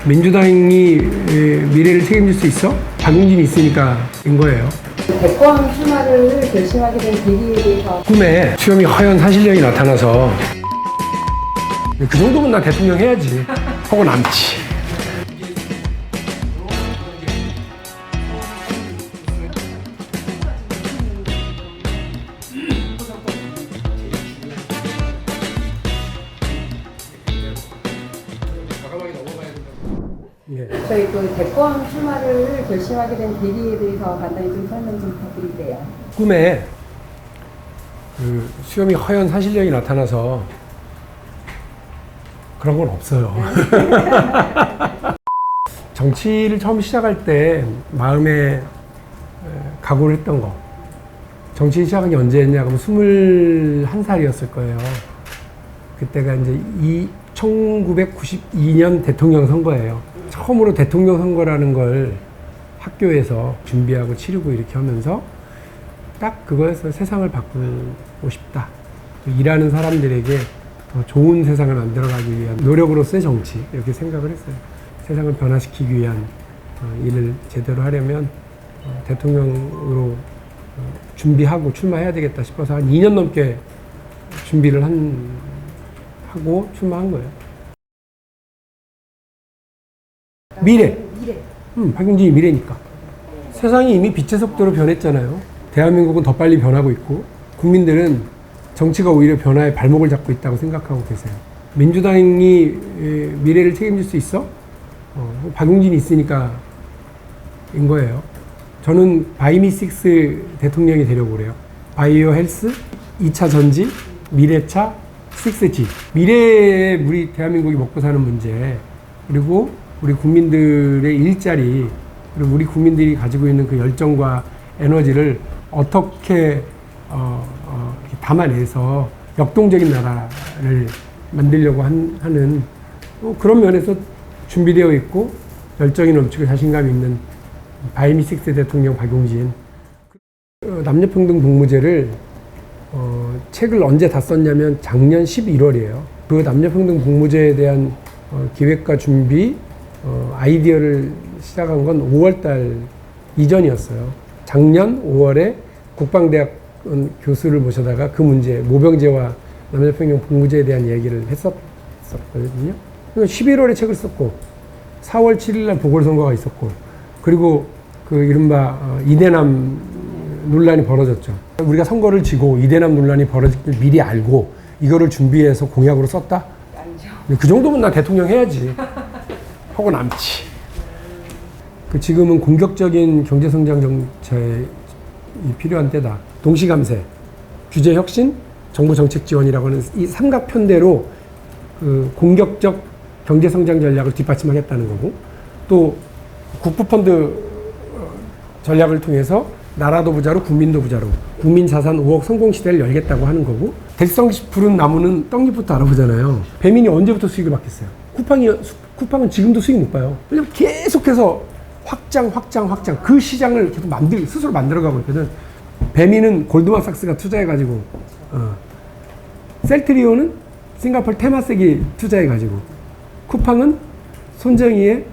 민주당이 미래를 책임질 수 있어? 박용진이 있으니까인 거예요. 대권 출마를 결심하게 된 계기에 대해서 꿈에 수염이 허연 사실력이 나타나서 그 정도면 나 대통령 해야지 하고 남지. 저희 그 대권 출마를 결심하게 된 계기에 대해서 간단히 좀 설명 좀 부탁드릴게요. 꿈에 그 수염이 허연 사실력이 나타나서 그런 건 없어요. 정치를 처음 시작할 때 마음에 각오를 했던 거. 정치 시작한 게 언제 했냐? 그럼 21살이었을 거예요. 그때가 이제 1992년 대통령 선거예요. 처음으로 대통령 선거라는 걸 학교에서 준비하고 치르고 이렇게 하면서 딱 그거에서 세상을 바꾸고 싶다. 일하는 사람들에게 더 좋은 세상을 만들어가기 위한 노력으로서의 정치 이렇게 생각을 했어요. 세상을 변화시키기 위한 일을 제대로 하려면 대통령으로 준비하고 출마해야 되겠다 싶어서 한 2년 넘게 준비를 하고 출마한 거예요. 미래. 박용진이 미래니까. 세상이 이미 빛의 속도로 변했잖아요. 대한민국은 더 빨리 변하고 있고 국민들은 정치가 오히려 변화에 발목을 잡고 있다고 생각하고 계세요. 민주당이 미래를 책임질 수 있어? 박용진이 있으니까인 거예요. 저는 바이미6 대통령이 되려고 그래요. 바이오 헬스, 2차 전지, 미래차, 6G. 미래에 우리 대한민국이 먹고 사는 문제, 그리고 우리 국민들의 일자리, 그리고 우리 국민들이 가지고 있는 그 열정과 에너지를 어떻게 이렇게 담아내서 역동적인 나라를 만들려고 하는 그런 면에서 준비되어 있고 열정이 넘치고 자신감 있는 바이미6 대통령 박용진. 남녀평등 복무제를 책을 언제 다 썼냐면 작년 11월이에요. 그 남녀평등 복무제에 대한 기획과 준비, 아이디어를 시작한 건 5월달 이전이었어요. 작년 5월에 국방대학 교수를 모셔다가 그 문제, 모병제와 남녀평등 복무제에 대한 얘기를 했었거든요. 11월에 책을 썼고 4월 7일날 보궐선거가 있었고 그리고 그 이른바 이대남 논란이 벌어졌죠. 우리가 선거를 지고 이대남 논란이 벌어질 줄 미리 알고 이거를 준비해서 공약으로 썼다? 아니죠. 그 정도면 나 대통령 해야지 하고 남지. 지금은 공격적인 경제성장 정책이 필요한 때다. 동시감세, 규제혁신, 정부정책 지원이라고 하는 이 삼각편대로 그 공격적 경제성장 전략을 뒷받침하겠다는 거고, 또 국부펀드 전략을 통해서 나라도 부자로 국민도 부자로 국민자산 5억 성공시대를 열겠다고 하는 거고, 대성식 푸른 나무는 떡잎부터 알아보잖아요. 배민이 언제부터 수익을 받겠어요? 쿠팡은 지금도 수익 못 봐요. 왜냐면 계속해서 확장 그 시장을 계속 스스로 만들어가고 있거든. 배민은 골드만삭스가 투자해가지고, 셀트리온은 싱가포르 테마섹이 투자해가지고, 쿠팡은 손정희의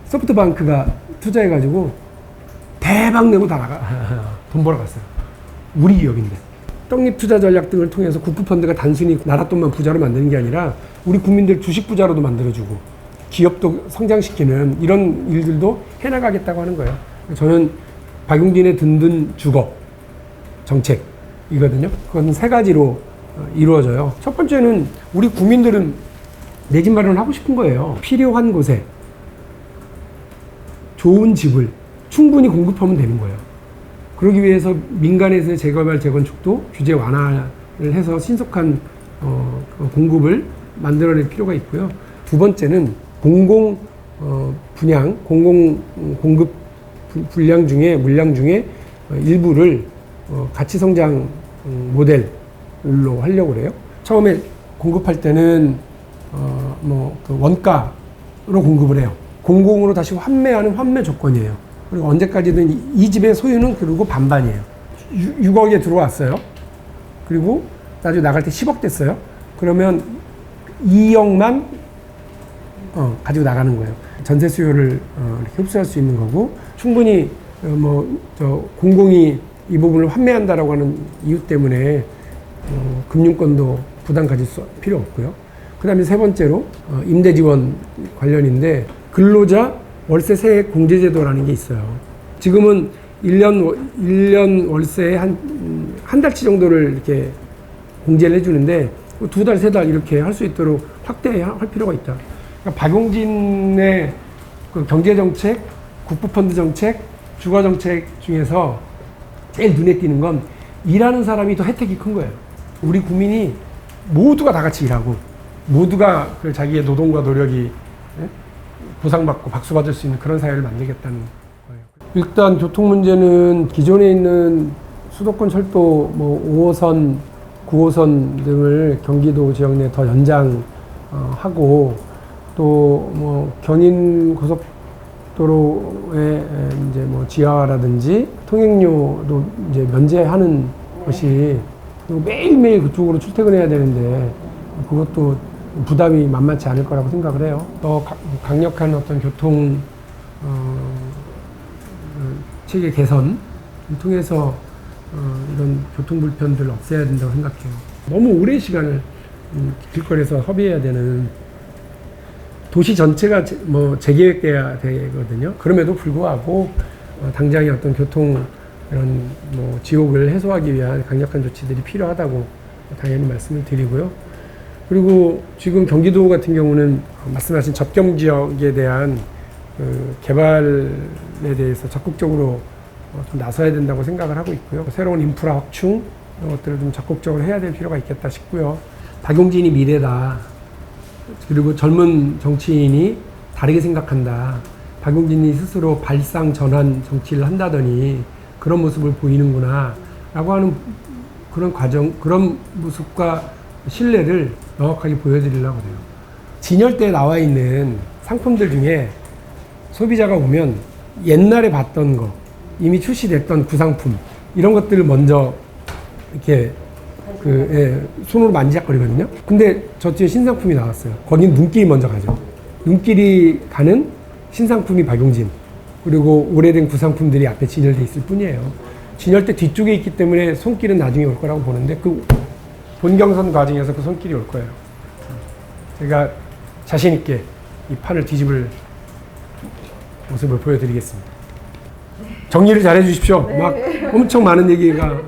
소프트뱅크가 투자해가지고 대박 내고 다 돈 벌어갔어요. 우리 기업인데. 떡잎 투자 전략 등을 통해서 국부펀드가 단순히 나라 돈만 부자로 만드는 게 아니라 우리 국민들 주식 부자로도 만들어주고 기업도 성장시키는 이런 일들도 해나가겠다고 하는 거예요. 저는 박용진의 든든 주거 정책이거든요. 그건 세 가지로 이루어져요. 첫 번째는 우리 국민들은 내 집 마련을 하고 싶은 거예요. 필요한 곳에 좋은 집을 충분히 공급하면 되는 거예요. 그러기 위해서 민간에서의 재개발, 재건축도 규제 완화를 해서 신속한 공급을 만들어낼 필요가 있고요. 두 번째는 공공 분양, 공공 공급 물량 중에 일부를 가치 성장 모델로 하려고 그래요. 처음에 공급할 때는 그 원가로 공급을 해요. 공공으로 다시 환매하는 환매 조건이에요. 그리고 언제까지든 이 집의 소유는 그리고 반반이에요. 6억에 들어왔어요. 그리고 나중에 나갈 때 10억 됐어요. 그러면 2억만 가지고 나가는 거예요. 전세 수요를 이렇게 흡수할 수 있는 거고, 충분히 공공이 이 부분을 환매한다라고 하는 이유 때문에 금융권도 부담 가질 필요 없고요. 그 다음에 세 번째로 임대 지원 관련인데, 근로자 월세 세액 공제제도라는 게 있어요. 지금은 1년 월세에 한 달치 정도를 이렇게 공제를 해주는데, 2달, 3달 이렇게 할 수 있도록 확대할 필요가 있다. 그러니까 박용진의 그 경제정책, 국부펀드 정책, 주거정책 중에서 제일 눈에 띄는 건 일하는 사람이 더 혜택이 큰 거예요. 우리 국민이 모두가 다 같이 일하고, 모두가 그 자기의 노동과 노력이 보상받고 박수받을 수 있는 그런 사회를 만들겠다는 거예요. 일단 교통 문제는 기존에 있는 수도권 철도 5호선, 9호선 등을 경기도 지역 내 더 연장하고, 또 견인 고속도로의 이제 지하라든지 통행료도 이제 면제하는 것이, 매일매일 그쪽으로 출퇴근해야 되는데 그것도 부담이 만만치 않을 거라고 생각을 해요. 더 강력한 어떤 교통 체계 개선을 통해서 이런 교통 불편들을 없애야 된다고 생각해요. 너무 오랜 시간을 길거리에서 허비해야 되는, 도시 전체가 재계획돼야 되거든요. 그럼에도 불구하고 당장의 어떤 교통 이런 지옥을 해소하기 위한 강력한 조치들이 필요하다고 당연히 말씀을 드리고요. 그리고 지금 경기도 같은 경우는 말씀하신 접경 지역에 대한 그 개발에 대해서 적극적으로 좀 나서야 된다고 생각을 하고 있고요. 새로운 인프라 확충 이런 것들을 좀 적극적으로 해야 될 필요가 있겠다 싶고요. 박용진이 미래다. 그리고 젊은 정치인이 다르게 생각한다. 박용진이 스스로 발상 전환 정치를 한다더니 그런 모습을 보이는구나 라고 하는 그런 과정, 그런 모습과 신뢰를 명확하게 보여드리려고 해요. 진열대에 나와 있는 상품들 중에 소비자가 오면 옛날에 봤던 거, 이미 출시됐던 구상품, 이런 것들을 먼저 이렇게 손으로 만지작거리거든요. 근데 저 뒤에 신상품이 나왔어요. 거긴 눈길이 먼저 가죠. 눈길이 가는 신상품이 박용진. 그리고 오래된 구상품들이 앞에 진열돼 있을 뿐이에요. 진열대 뒤쪽에 있기 때문에 손길은 나중에 올 거라고 보는데, 그 본경선 과정에서 그 손길이 올 거예요. 제가 자신 있게 이 판을 뒤집을 모습을 보여드리겠습니다. 정리를 잘 해주십시오. 막 엄청 많은 얘기가